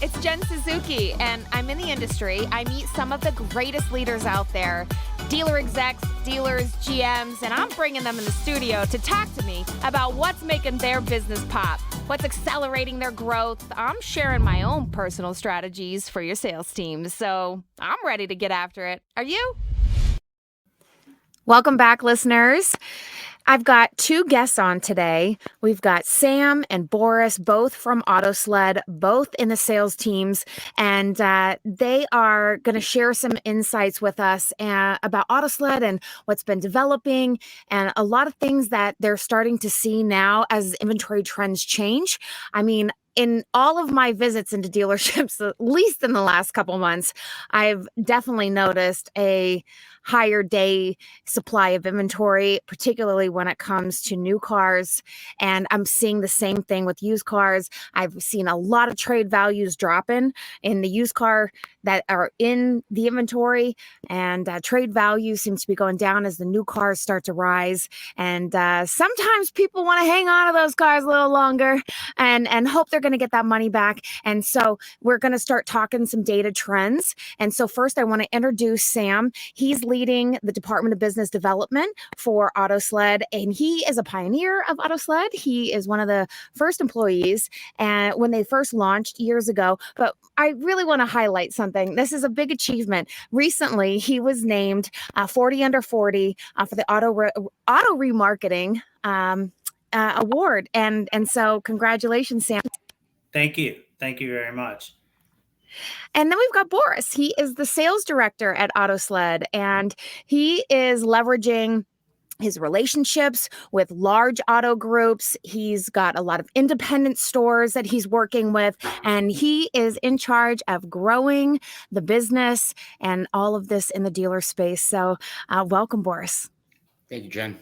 it's Jen Suzuki, and I'm in the industry. I meet some of the greatest leaders out there, dealer execs, dealers, GMs, and I'm bringing them in the studio to talk to me about what's making their business pop, what's accelerating their growth. I'm sharing my own personal strategies for your sales teams, so I'm ready to get after it. Are you? Welcome back, listeners. I've got two guests on today. We've got Sam and Boris, both from Autosled, both in the sales teams, and they are going to share some insights with us about Autosled and what's been developing and a lot of things that they're starting to see now as inventory trends change. I mean, in all of my visits into dealerships, at least in the last couple months, I've definitely noticed a higher day supply of inventory, particularly when it comes to new cars. And I'm seeing the same thing with used cars. I've seen a lot of trade values dropping in the used car that are in the inventory, and trade value seems to be going down as the new cars start to rise. And sometimes people want to hang on to those cars a little longer and hope they're going to get that money back. And so we're going to start talking some data trends. And so first I want to introduce Sam. He's leading the Department of Business Development for Autosled, and he is a pioneer of Autosled. He is one of the first employees and when they first launched years ago. But I really want to highlight something. This is a big achievement. Recently, he was named 40 under 40 for the auto remarketing award. And so congratulations, Sam. Thank you. Thank you very much. And then we've got Boris. He is the sales director at Autosled, and he is leveraging his relationships with large auto groups. He's got a lot of independent stores that he's working with, and he is in charge of growing the business and all of this in the dealer space. So welcome, Boris. Thank you, Jen.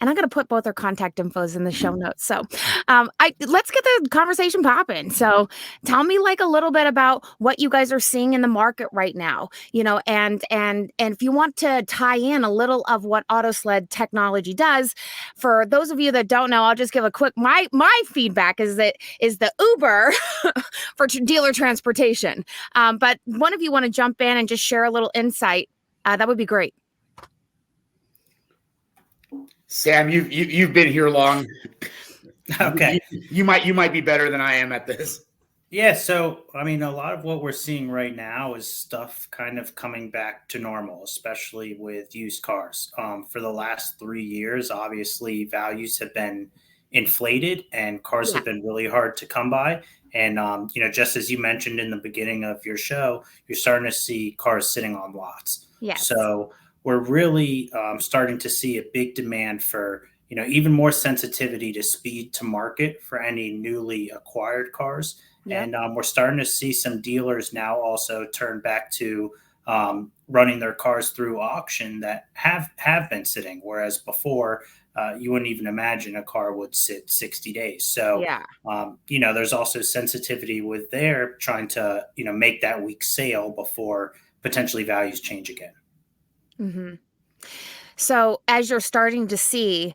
And I'm going to put both our contact infos in the show notes. So let's get the conversation popping. So tell me like a little bit about what you guys are seeing in the market right now, you know, and if you want to tie in a little of what Autosled technology does, for those of you that don't know, I'll just give a quick, my feedback is that is the Uber for dealer transportation. But one of you want to jump in and just share a little insight, that would be great. Sam, you've been here long. Okay. You might be better than I am at this. Yeah. So, I mean, a lot of what we're seeing right now is stuff kind of coming back to normal, especially with used cars. For the last 3 years, obviously values have been inflated and cars have been really hard to come by. And, just as you mentioned in the beginning of your show, you're starting to see cars sitting on lots. Yes. So we're really starting to see a big demand for, even more sensitivity to speed to market for any newly acquired cars. Yep. And we're starting to see some dealers now also turn back to running their cars through auction that have been sitting, whereas before you wouldn't even imagine a car would sit 60 days. So, there's also sensitivity with there trying to, make that week sale before potentially values change again. Mm-hmm. So as you're starting to see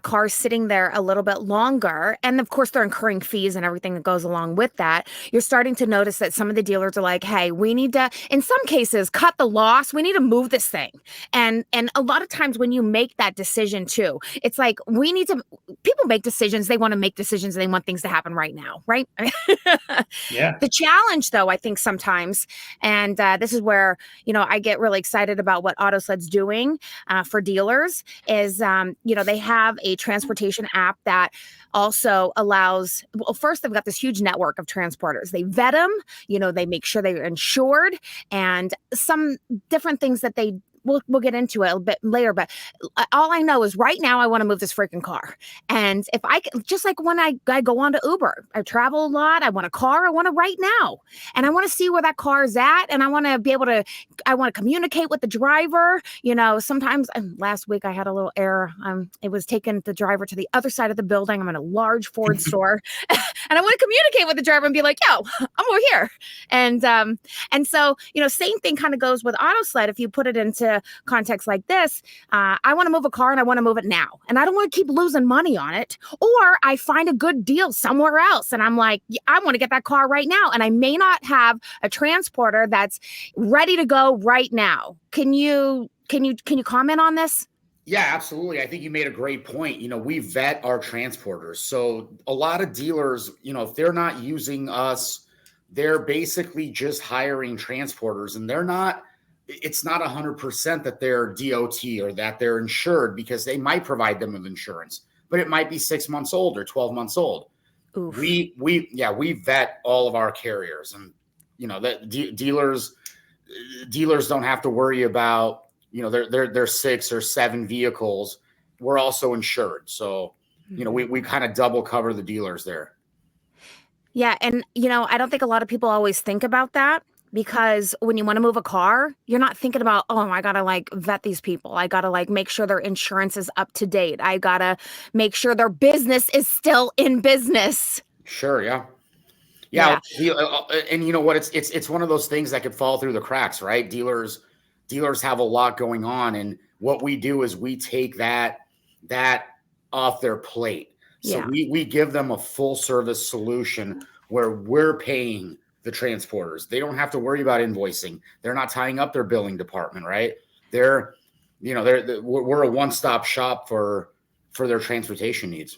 cars sitting there a little bit longer, and of course they're incurring fees and everything that goes along with that, you're starting to notice that some of the dealers are like, hey, we need to, in some cases, cut the loss. We need to move this thing. And a lot of times when you make that decision too, it's like people make decisions. They want to make decisions and they want things to happen right now, right? Yeah. The challenge though, I think sometimes, and this is where, I get really excited about what Autosled's doing for dealers is, they have a transportation app that also allows, well, first they've got this huge network of transporters. They vet them, they make sure they're insured and some different things that we'll get into it a bit later, but all I know is right now I want to move this freaking car. And if I can, just like when I go on to Uber, I travel a lot, I want a car, I want it right now. And I want to see where that car is at. And I want to be able to, I want to communicate with the driver. Sometimes last week I had a little error. It was taking the driver to the other side of the building. I'm in a large Ford store and I want to communicate with the driver and be like, yo, I'm over here. And so, same thing kind of goes with Autosled. If you put it into into context like this, I want to move a car and I want to move it now. And I don't want to keep losing money on it. Or I find a good deal somewhere else. And I'm like, I want to get that car right now. And I may not have a transporter that's ready to go right now. Can you comment on this? Yeah, absolutely. I think you made a great point. We vet our transporters. So a lot of dealers, if they're not using us, they're basically just hiring transporters, and it's not 100% that they're DOT or that they're insured, because they might provide them with insurance, but it might be 6 months old or 12 months old. Oof. We vet all of our carriers, and that dealers don't have to worry about, their 6 or 7 vehicles. We're also insured. So, we kind of double cover the dealers there. Yeah. And, I don't think a lot of people always think about that, because when you want to move a car, you're not thinking about, oh, I got to vet these people. I got to make sure their insurance is up to date. I got to make sure their business is still in business. Sure. Yeah. Yeah. And you know what? It's one of those things that could fall through the cracks, right? Dealers have a lot going on, and what we do is we take that off their plate. So we give them a full service solution where we're paying the transporters. They don't have to worry about invoicing. They're not tying up their billing department, right? We're a one-stop shop for their transportation needs.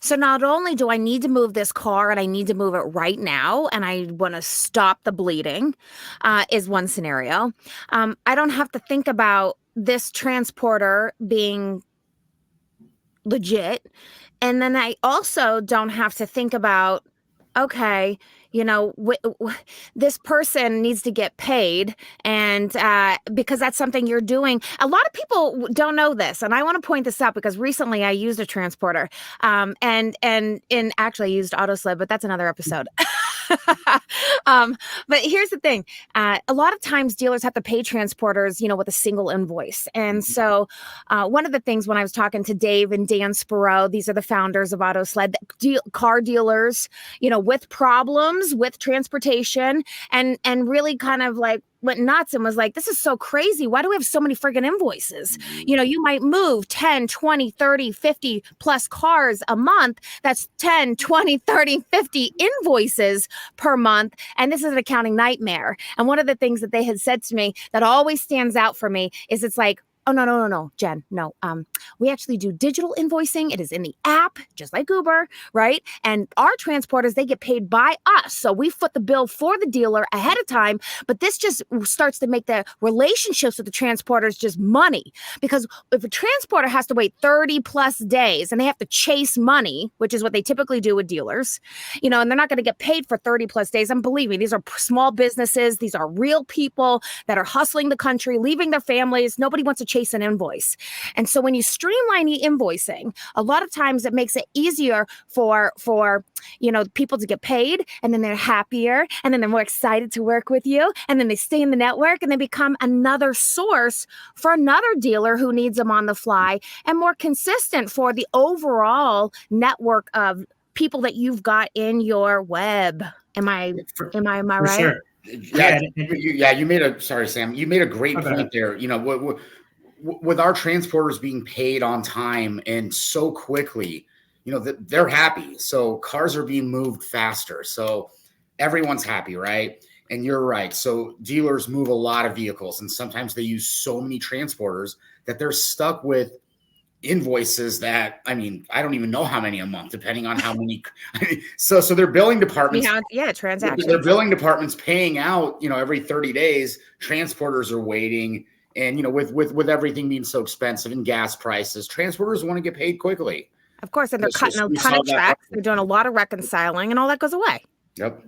So not only do I need to move this car and I need to move it right now, and I want to stop the bleeding, is one scenario. I don't have to think about this transporter being legit. And then I also don't have to think about, okay, this person needs to get paid, and because that's something you're doing. A lot of people don't know this, and I want to point this out because recently I used a transporter, and actually I used Autosled, but that's another episode. But here's the thing. A lot of times dealers have to pay transporters, with a single invoice. And so one of the things when I was talking to Dave and Dan Spiro, these are the founders of Autosled, car dealers, with problems with transportation, and really kind of went nuts and was like, this is so crazy. Why do we have so many friggin' invoices? You might move 10, 20, 30, 50 plus cars a month. That's 10, 20, 30, 50 invoices per month. And this is an accounting nightmare. And one of the things that they had said to me that always stands out for me is it's like, oh, no, Jen, no. We actually do digital invoicing. It is in the app, just like Uber, right? And our transporters, they get paid by us. So we foot the bill for the dealer ahead of time. But this just starts to make the relationships with the transporters just money. Because if a transporter has to wait 30 plus days and they have to chase money, which is what they typically do with dealers, and they're not going to get paid for 30 plus days. And believe me, these are small businesses. These are real people that are hustling the country, leaving their families. Nobody wants to chase an invoice. And so when you streamline the invoicing, a lot of times it makes it easier for people to get paid, and then they're happier, and then they're more excited to work with you, and then they stay in the network, and they become another source for another dealer who needs them on the fly, and more consistent for the overall network of people that you've got in your web. Am I right? Sure. You made a great point there. With our transporters being paid on time and so quickly, they're happy. So cars are being moved faster. So everyone's happy, right? And you're right. So dealers move a lot of vehicles, and sometimes they use so many transporters that they're stuck with invoices that, I don't even know how many a month, depending on how many. So their billing departments, transactions. Their billing department's paying out, every 30 days. Transporters are waiting. And, with everything being so expensive and gas prices, transporters want to get paid quickly. Of course, and they're cutting a ton of checks. They're doing a lot of reconciling, and all that goes away. Yep.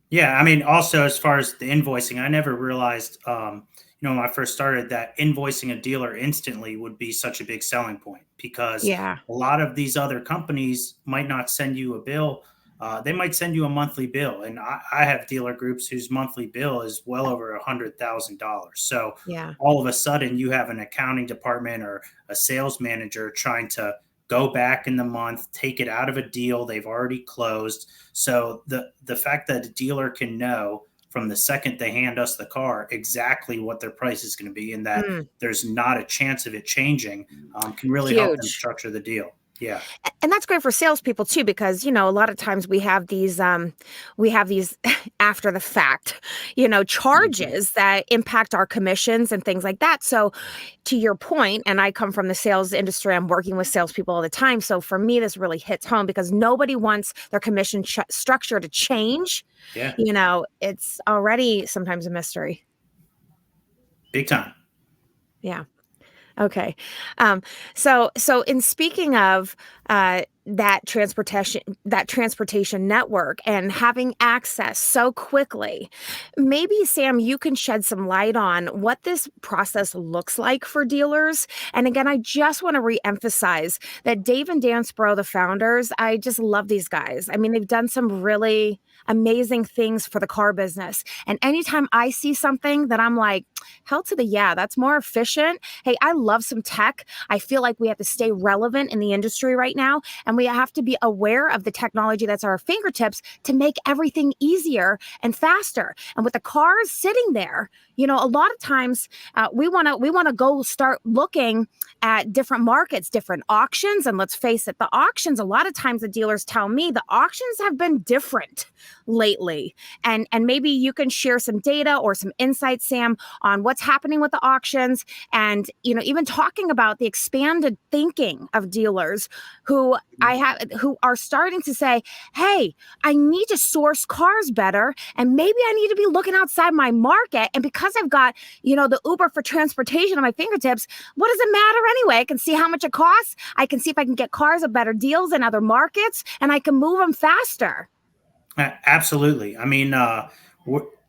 Yeah, also, as far as the invoicing, I never realized, when I first started, that invoicing a dealer instantly would be such a big selling point, because a lot of these other companies might not send you a bill. They might send you a monthly bill. And I have dealer groups whose monthly bill is well over $100,000. So all of a sudden you have an accounting department or a sales manager trying to go back in the month, take it out of a deal they've already closed. So the fact that a dealer can know, from the second they hand us the car exactly what their price is going to be, and that there's not a chance of it changing, can really help them structure the deal. Yeah. And that's great for salespeople too, because, a lot of times we have these after the fact, charges that impact our commissions and things like that. So to your point, and I come from the sales industry, I'm working with salespeople all the time. So for me, this really hits home because nobody wants their commission structure to change. Yeah. It's already sometimes a mystery. Big time. Yeah. Okay. So in speaking of that transportation network and having access so quickly, maybe Sam, you can shed some light on what this process looks like for dealers. And again, I just want to reemphasize that Dave and Dan Sproul, the founders, I just love these guys. I mean, they've done some really amazing things for the car business. And anytime I see something that I'm like, hell to the yeah, that's more efficient. Hey, I love some tech. I feel like we have to stay relevant in the industry right now. And we have to be aware of the technology that's at our fingertips to make everything easier and faster. And with the cars sitting there, a lot of times we want to go start looking at different markets, different auctions. And let's face it, the auctions, a lot of times the dealers tell me the auctions have been different lately. And maybe you can share some data or some insights, Sam, on what's happening with the auctions, and even talking about the expanded thinking of dealers who are starting to say, hey, I need to source cars better, and maybe I need to be looking outside my market. And because I've got the Uber for transportation at my fingertips, what does it matter anyway? I can see how much it costs. I can see if I can get cars at better deals in other markets, and I can move them faster. Absolutely. I mean,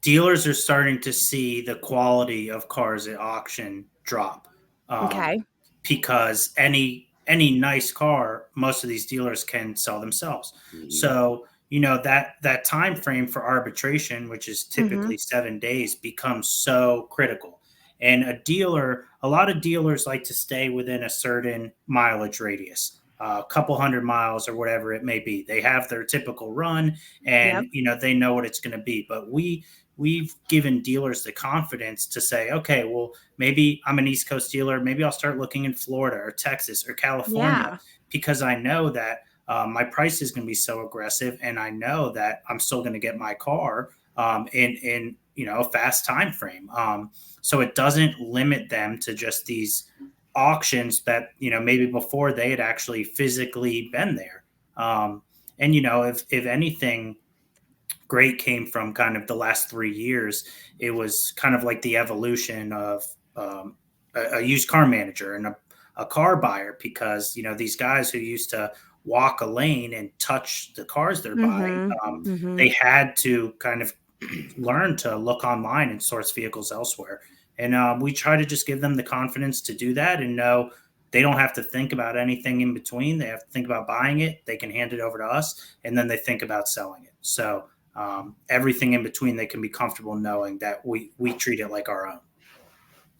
dealers are starting to see the quality of cars at auction drop. Okay. Because any nice car, most of these dealers can sell themselves. So, that time frame for arbitration, which is typically 7 days, becomes so critical. And a lot of dealers like to stay within a certain mileage radius. A couple hundred miles or whatever it may be. They have their typical run, and they know what it's going to be. But we've given dealers the confidence to say, okay, well, maybe I'm an East Coast dealer. Maybe I'll start looking in Florida or Texas or California, because I know that my price is going to be so aggressive, and I know that I'm still going to get my car in a fast time frame. So it doesn't limit them to just these auctions that maybe before they had actually physically been there. And if anything great came from kind of the last 3 years, it was kind of like the evolution of a used car manager and a car buyer, because these guys who used to walk a lane and touch the cars they're buying, they had to kind of learn to look online and source vehicles elsewhere. And we try to just give them the confidence to do that and know they don't have to think about anything in between. They have to think about buying it. They can hand it over to us, and then they think about selling it. So everything in between, they can be comfortable knowing that we treat it like our own.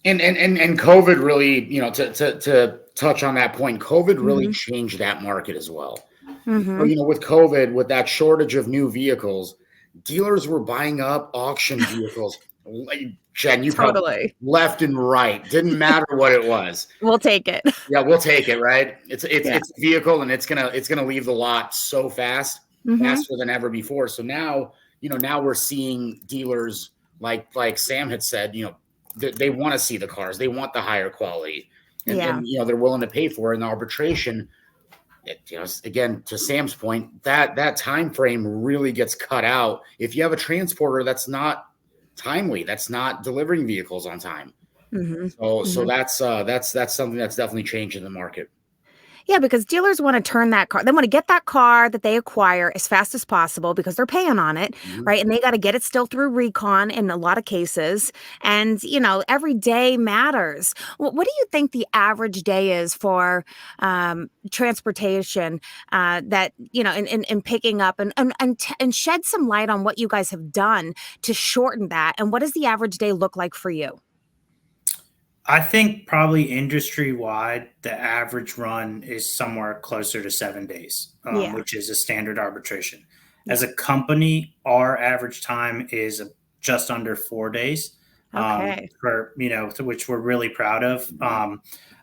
And COVID really, to touch on that point, COVID really changed that market as well. So, with COVID, with that shortage of new vehicles, dealers were buying up auction vehicles. Jen, you probably left and right. Didn't matter what it was. We'll take it. Yeah, we'll take it. Right? It's a vehicle, and it's gonna leave the lot so fast, faster than ever before. So now, now we're seeing dealers like Sam had said, they want to see the cars, they want the higher quality, and they're willing to pay for it. In arbitration, again, to Sam's point, that time frame really gets cut out if you have a transporter that's not timely, that's not delivering vehicles on time. So that's something that's definitely changed in the market. Yeah, because dealers want to turn that car. They want to get that car that they acquire as fast as possible because they're paying on it, right? And they got to get it still through recon in a lot of cases. And, every day matters. What do you think the average day is for transportation that, in picking up and shed some light on what you guys have done to shorten that? And what does the average day look like for you? I think probably industry-wide, the average run is somewhere closer to 7 days, which is a standard arbitration. As a company, our average time is just under 4 days. Okay. For which we're really proud of.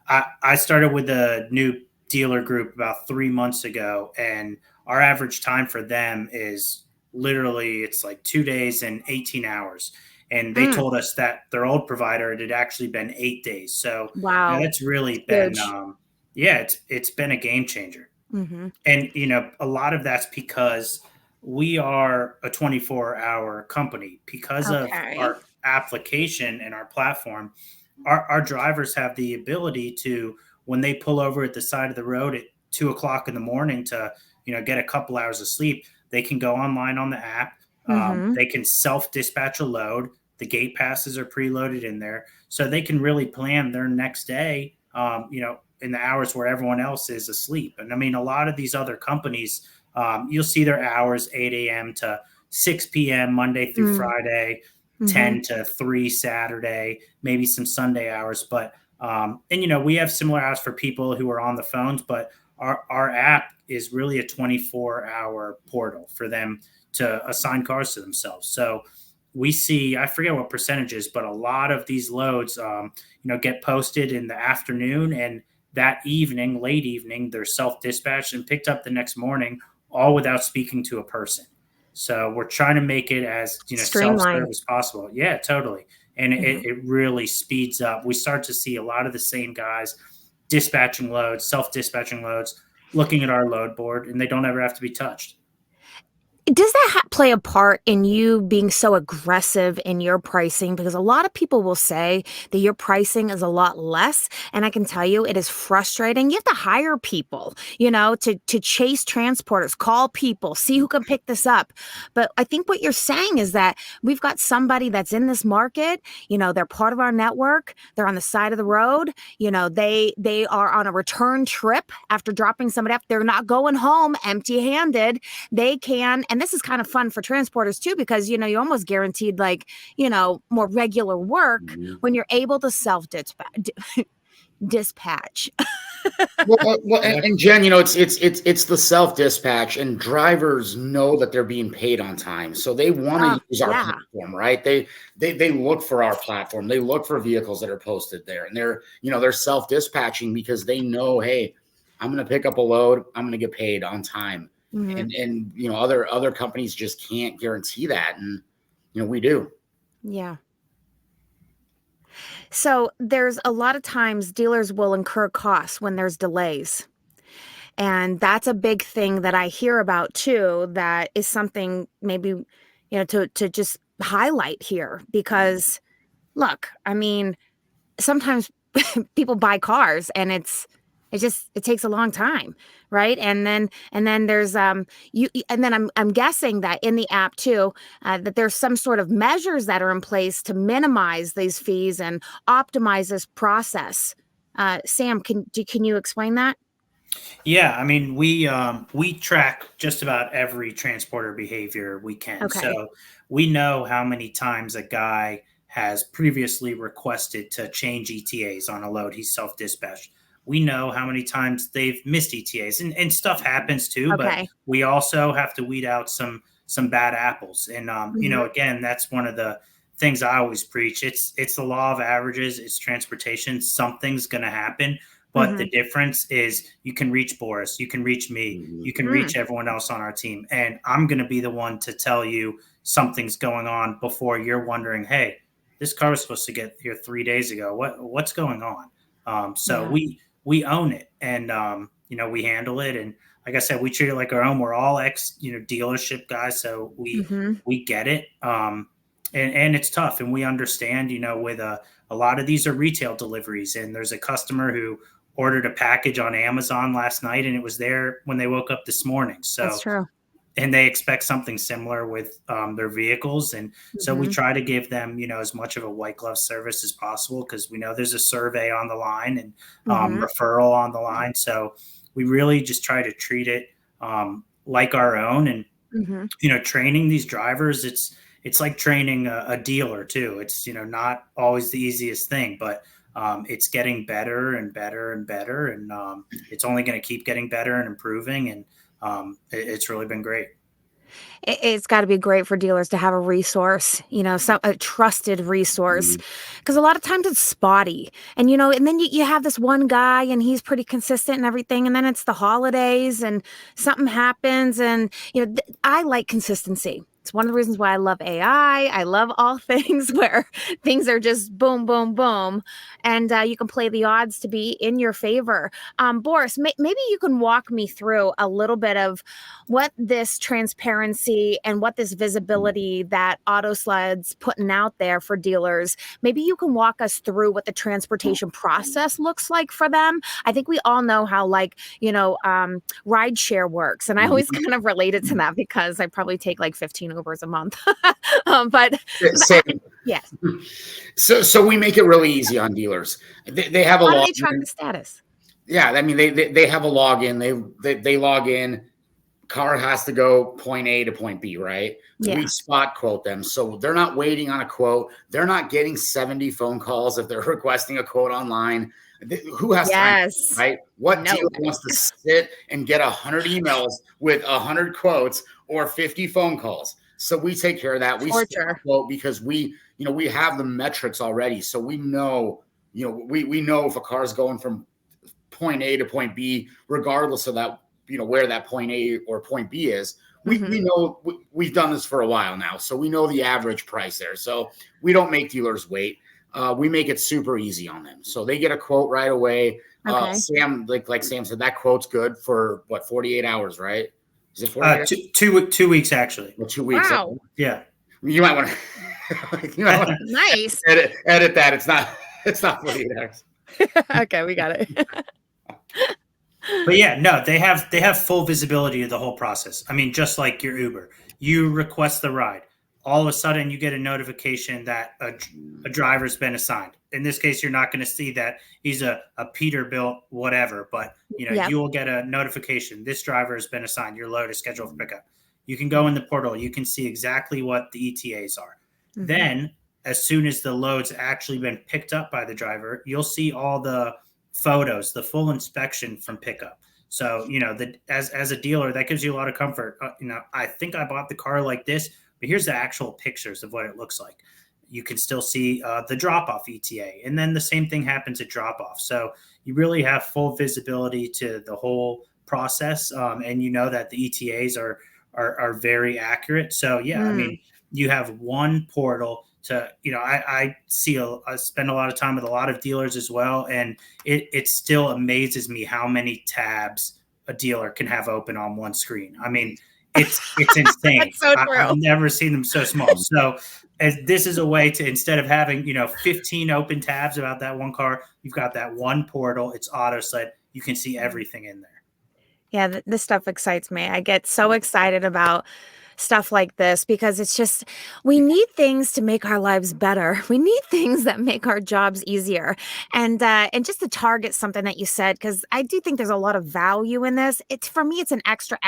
I started with a new dealer group about 3 months ago, and our average time for them is literally it's like 2 days and 18 hours. And they told us that their old provider, it had actually been 8 days. So Wow. that's really been, Huge. it's been a game changer. Mm-hmm. And, a lot of that's because we are a 24-hour company because of Okay. our application and our platform. Our drivers have the ability to, when they pull over at the side of the road at 2 o'clock in the morning to, get a couple hours of sleep, they can go online on the app. Mm-hmm. They can self-dispatch a load. The gate passes are preloaded in there, so they can really plan their next day. In the hours where everyone else is asleep. And I mean, a lot of these other companies, you'll see their hours 8 a.m. to 6 p.m. Monday through Friday, Mm-hmm. 10 to 3 Saturday, maybe some Sunday hours. But, we have similar hours for people who are on the phones, but our app is really a 24-hour portal for them to assign cars to themselves. So we see, I forget what percentages, but a lot of these loads, get posted in the afternoon, and that evening, late evening, they're self-dispatched and picked up the next morning, all without speaking to a person. So we're trying to make it as self-serve as possible. Yeah, totally. And it really speeds up. We start to see a lot of the same guys dispatching loads, self-dispatching loads, looking at our load board, and they don't ever have to be touched. Does that play a part in you being so aggressive in your pricing? Because a lot of people will say that your pricing is a lot less. And I can tell you it is frustrating. You have to hire people, to chase transporters, call people, see who can pick this up. But I think what you're saying is that we've got somebody that's in this market, they're part of our network. They're on the side of the road. They are on a return trip after dropping somebody up. They're not going home empty handed. They can, and this is kind of fun for transporters too, because, you're almost guaranteed more regular work when you're able to dispatch. And Jen, it's the self-dispatch, and drivers know that they're being paid on time, so they want to use our platform, right? They look for our platform, they look for vehicles that are posted there, and they're self-dispatching because they know, hey, I'm going to pick up a load, I'm going to get paid on time. And other companies just can't guarantee that, and we do. Yeah. So there's a lot of times dealers will incur costs when there's delays. And that's a big thing that I hear about too, that is something maybe, to just highlight here, because look, I mean, sometimes people buy cars and it takes a long time, right? And then there's and then I'm guessing that in the app too, that there's some sort of measures that are in place to minimize these fees and optimize this process. Sam, can you explain that? Yeah, I mean, we track just about every transporter behavior we can. Okay. So we know how many times a guy has previously requested to change ETAs on a load he's self-dispatched. We know how many times they've missed ETAs, and stuff happens too, but we also have to weed out some bad apples. And again, that's one of the things I always preach. It's the law of averages, it's transportation. Something's gonna happen. But the difference is you can reach Boris, you can reach me, you can reach everyone else on our team. And I'm going to be the one to tell you something's going on before you're wondering, hey, this car was supposed to get here 3 days ago. What's going on? So we own it, and, we handle it. And like I said, we treat it like our own. We're all dealership guys. So we get it. And it's tough, and we understand, with a lot of these are retail deliveries, and there's a customer who ordered a package on Amazon last night and it was there when they woke up this morning. So that's true. And they expect something similar with their vehicles. And so we try to give them, as much of a white glove service as possible, because we know there's a survey on the line and referral on the line. So we really just try to treat it like our own. And, training these drivers, it's like training a dealer too. It's, not always the easiest thing, but it's getting better and better and better. And it's only going to keep getting better and improving. And it's really been great. It's got to be great for dealers to have a resource, a trusted resource, because a lot of times it's spotty, and then you have this one guy and he's pretty consistent and everything, and then it's the holidays and something happens, and I like consistency. It's one of the reasons why I love AI. I love all things where things are just boom, boom, boom, and you can play the odds to be in your favor. Boris, maybe you can walk me through a little bit of what this transparency and what this visibility that Autosled's putting out there for dealers. Maybe you can walk us through what the transportation process looks like for them. I think we all know how rideshare works, and I always kind of related to that because I probably take like 15 Ubers a month. But yes. So we make it really easy on dealers. They have a login. How do they track the status? Yeah, I mean they have a login. They log in. Car has to go point A to point B, right? Yeah. We spot quote them. So they're not waiting on a quote. They're not getting 70 phone calls if they're requesting a quote online. Who has time, right? What dealer wants to sit and get 100 emails with 100 quotes or 50 phone calls? So we take care of that. We quote because we have the metrics already. So we know, we know if a car is going from point A to point B, regardless of that, where that point A or point B is. We know we've done this for a while now. So we know the average price there. So we don't make dealers wait. We make it super easy on them. So they get a quote right away. Okay. Sam, like Sam said, that quote's good for 48 hours, right? Is it 48 hours? 2 weeks actually. Well, 2 weeks. Wow. Yeah. You might want to nice. Edit that. It's not 48 hours. Okay, we got it. But yeah, no, they have full visibility of the whole process. I mean, just like your Uber, you request the ride. All of a sudden, you get a notification that a driver's been assigned. In this case, you're not going to see that he's a Peterbilt whatever, but you will get a notification. This driver has been assigned. Your load is scheduled for pickup. You can go in the portal. You can see exactly what the ETAs are. Mm-hmm. Then, as soon as the load's actually been picked up by the driver, you'll see all the photos, the full inspection from pickup. So, as a dealer, that gives you a lot of comfort. I think I bought the car like this, but here's the actual pictures of what it looks like. You can still see the drop-off ETA. And then the same thing happens at drop-off. So you really have full visibility to the whole process. And you know that the ETAs are very accurate. So, yeah, I mean, you have one portal to, I spend a lot of time with a lot of dealers as well. And it still amazes me how many tabs a dealer can have open on one screen. I mean, it's insane. That's so true. I've never seen them so small. So this is a way to, instead of having, 15 open tabs about that one car, you've got that one portal. It's Autosled. You can see everything in there. Yeah, this stuff excites me. I get so excited about stuff like this because it's just, we need things to make our lives better. We need things that make our jobs easier. And just to target something that you said, because I do think there's a lot of value in this. For me, it's an extra.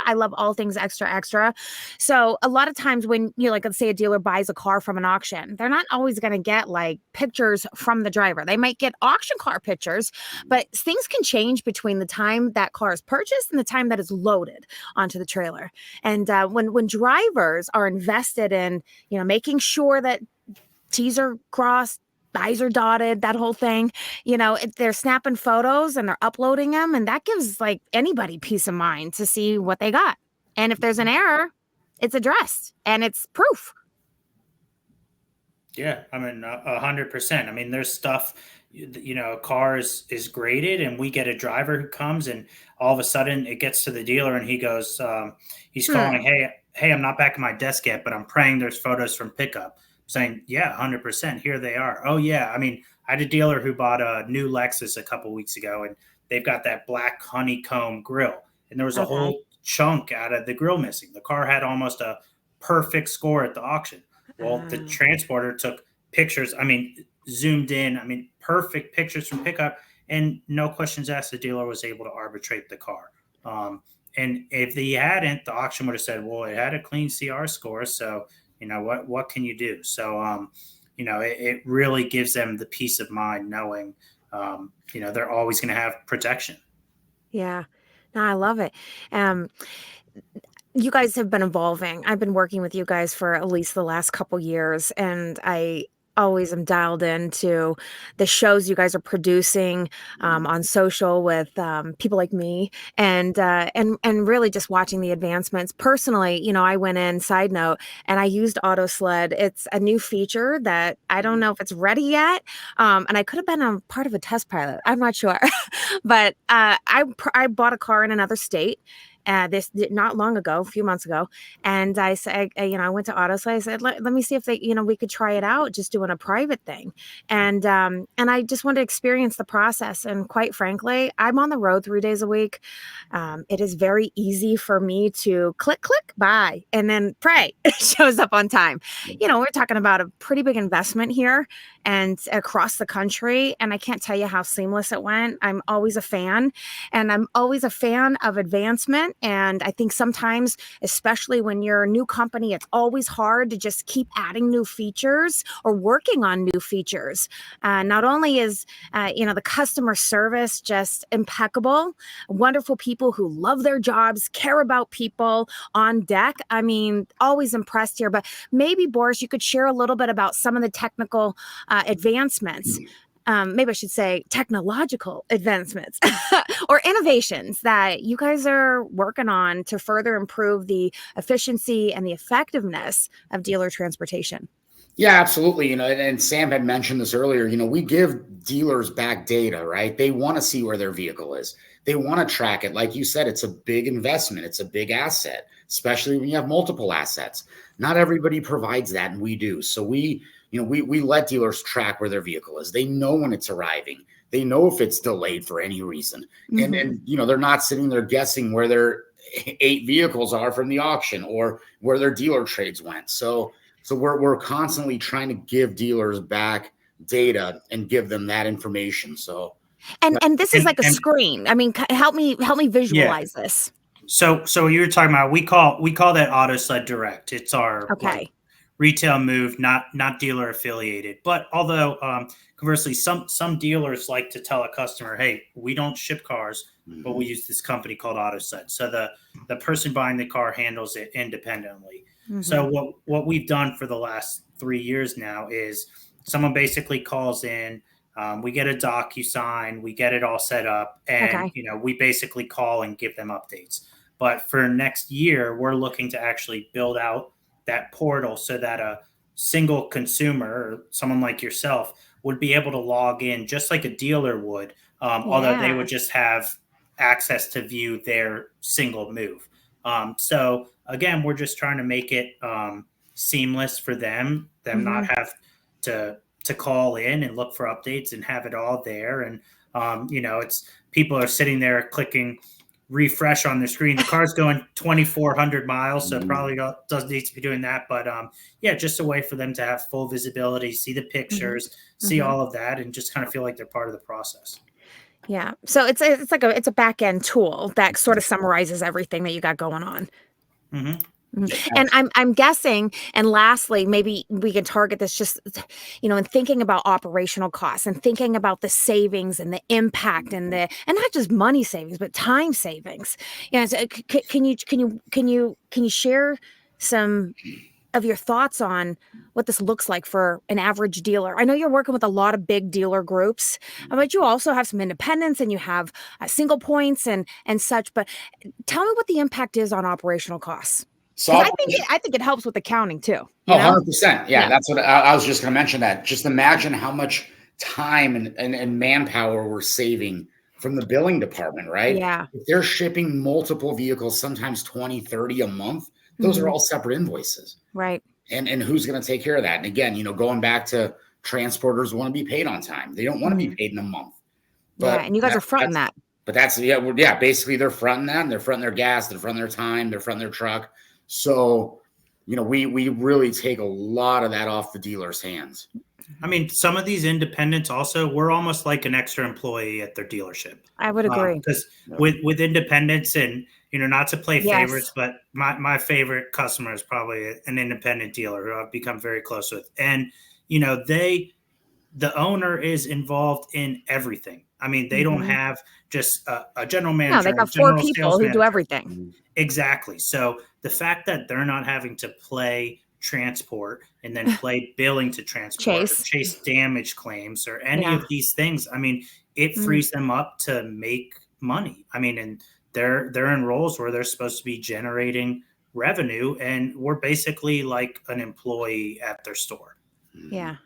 I love all things extra. So a lot of times when let's say a dealer buys a car from an auction, they're not always going to get like pictures from the driver. They might get auction car pictures, but things can change between the time that car is purchased and the time that it's loaded onto the trailer. And when drivers are invested in, making sure that T's are crossed, I's are dotted, that whole thing, they're snapping photos and they're uploading them. And that gives like anybody peace of mind to see what they got. And if there's an error, it's addressed and it's proof. Yeah, I mean, 100%. I mean, there's stuff, a car is graded and we get a driver who comes and all of a sudden it gets to the dealer and he goes, he's calling, hey, I'm not back at my desk yet, but I'm praying there's photos from pickup. Saying, yeah, 100%. Here they are. Oh, yeah. I mean, I had a dealer who bought a new Lexus a couple weeks ago, and they've got that black honeycomb grill. And there was a whole chunk out of the grill missing. The car had almost a perfect score at the auction. Well, the transporter took pictures. I mean, zoomed in. I mean, perfect pictures from pickup. And no questions asked, the dealer was able to arbitrate the car. And if he hadn't, the auction would have said, well, it had a clean CR score. So, what can you do? So, it really gives them the peace of mind knowing, they're always going to have protection. Yeah, no, I love it. you guys have been evolving. I've been working with you guys for at least the last couple years, and I always am dialed into the shows you guys are producing on social with people like me, and really just watching the advancements. Personally, I went in, side note, and I used Autosled. It's a new feature that I don't know if it's ready yet, and I could have been a part of a test pilot. I'm not sure, but I bought a car in another state. This not long ago, a few months ago, and I said, I went to Autosled. I said, let me see if they, we could try it out, just doing a private thing, and I just wanted to experience the process. And quite frankly, I'm on the road 3 days a week. It is very easy for me to click, buy, and then pray it shows up on time. We're talking about a pretty big investment here and across the country, and I can't tell you how seamless it went. I'm always a fan, and I'm always a fan of advancement. And I think sometimes, especially when you're a new company, it's always hard to just keep adding new features or working on new features. Not only is, the customer service just impeccable, wonderful people who love their jobs, care about people on deck. I mean, always impressed here. But maybe, Boris, you could share a little bit about some of the technical advancements. Maybe I should say technological advancements or innovations that you guys are working on to further improve the efficiency and the effectiveness of dealer transportation. Yeah, absolutely. And Sam had mentioned this earlier, we give dealers back data, right? They want to see where their vehicle is. They want to track it. Like you said, it's a big investment. It's a big asset, especially when you have multiple assets. Not everybody provides that, and we do. So we let dealers track where their vehicle is. They know when it's arriving. They know if it's delayed for any reason. Mm-hmm. And they're not sitting there guessing where their 8 vehicles are from the auction or where their dealer trades went. So we're constantly trying to give dealers back data and give them that information. So and this is like a screen. I mean, help me visualize this. So you were talking about, we call that Autosled Direct. It's our retail move, not dealer affiliated. But although conversely, some dealers like to tell a customer, hey, we don't ship cars, but we use this company called Autosled. So the person buying the car handles it independently. Mm-hmm. So what we've done for the last 3 years now is someone basically calls in, we get a DocuSign, we get it all set up, and we basically call and give them updates. But for next year, we're looking to actually build out that portal so that a single consumer or someone like yourself would be able to log in just like a dealer would, although they would just have access to view their single move. So again, we're just trying to make it seamless for them mm-hmm. not have to call in and look for updates and have it all there. And it's people are sitting there clicking refresh on the screen. The car's going 2,400 miles, so probably doesn't need to be doing that. But just a way for them to have full visibility, see the pictures, mm-hmm. see mm-hmm. all of that, and just kind of feel like they're part of the process. Yeah. So it's a back end tool that sort of summarizes everything that you got going on. Mm-hmm. And I'm guessing, and lastly, maybe we can target this just, in thinking about operational costs and thinking about the savings and the impact and not just money savings, but time savings. So can you share some of your thoughts on what this looks like for an average dealer? I know you're working with a lot of big dealer groups, but you also have some independents and you have single points and such. But tell me what the impact is on operational costs. So I think it helps with accounting too. Oh, 100%. Yeah, that's what I was just going to mention that. Just imagine how much time and manpower we're saving from the billing department, right? Yeah. If they're shipping multiple vehicles, sometimes 20, 30 a month, those mm-hmm. are all separate invoices. Right. And who's going to take care of that? And again, going back to transporters want to be paid on time. They don't want to be paid in a month. But and you guys are fronting that. But that's, basically they're fronting that, and they're fronting their gas, they're fronting their time, they're fronting their truck. So, we really take a lot of that off the dealer's hands. I mean, some of these independents also, we're almost like an extra employee at their dealership. I would agree. Because with independents and, not to play favorites, but my favorite customer is probably an independent dealer who I've become very close with. And, the owner is involved in everything. I mean, they mm-hmm. don't have just a general manager. No, they got 4 people who do everything. Exactly. So the fact that they're not having to play transport and then play billing to transport, chase damage claims or any of these things. I mean, it frees them up to make money. I mean, and they're in roles where they're supposed to be generating revenue, and we're basically like an employee at their store. Yeah.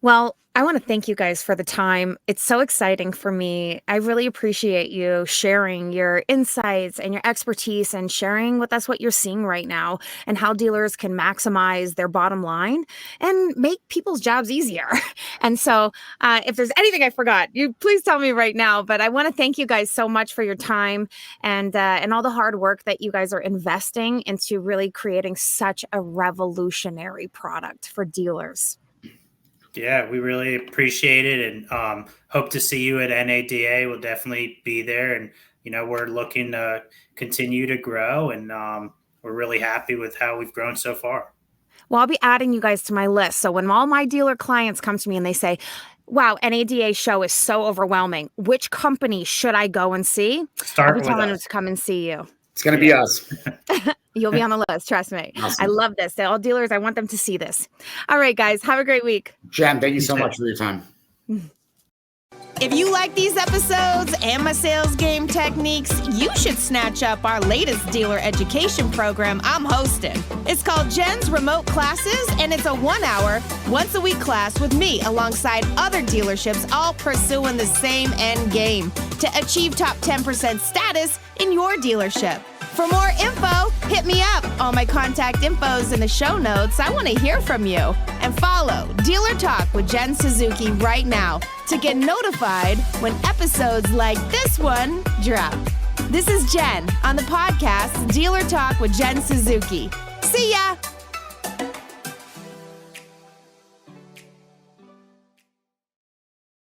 Well, I want to thank you guys for the time. It's so exciting for me. I really appreciate you sharing your insights and your expertise and sharing with us what you're seeing right now and how dealers can maximize their bottom line and make people's jobs easier. And so if there's anything I forgot, you please tell me right now. But I want to thank you guys so much for your time and all the hard work that you guys are investing into really creating such a revolutionary product for dealers. Yeah, we really appreciate it, and hope to see you at NADA. We'll definitely be there, and we're looking to continue to grow, and we're really happy with how we've grown so far. Well, I'll be adding you guys to my list. So when all my dealer clients come to me and they say, wow, NADA show is so overwhelming, which company should I go and see? I'll be telling them to come and see you. It's going to be us. You'll be on the list. Trust me. Awesome. I love this. All dealers, I want them to see this. All right, guys. Have a great week. Jen, thank you so much for your time. If you like these episodes and my sales game techniques, you should snatch up our latest dealer education program I'm hosting. It's called Jen's Remote Classes, and it's a 1-hour, once-a-week class with me alongside other dealerships all pursuing the same end game to achieve top 10% status in your dealership. For more info, hit me up. All my contact info's in the show notes. I want to hear from you. And follow Dealer Talk with Jen Suzuki right now to get notified when episodes like this one drop. This is Jen on the podcast Dealer Talk with Jen Suzuki. See ya!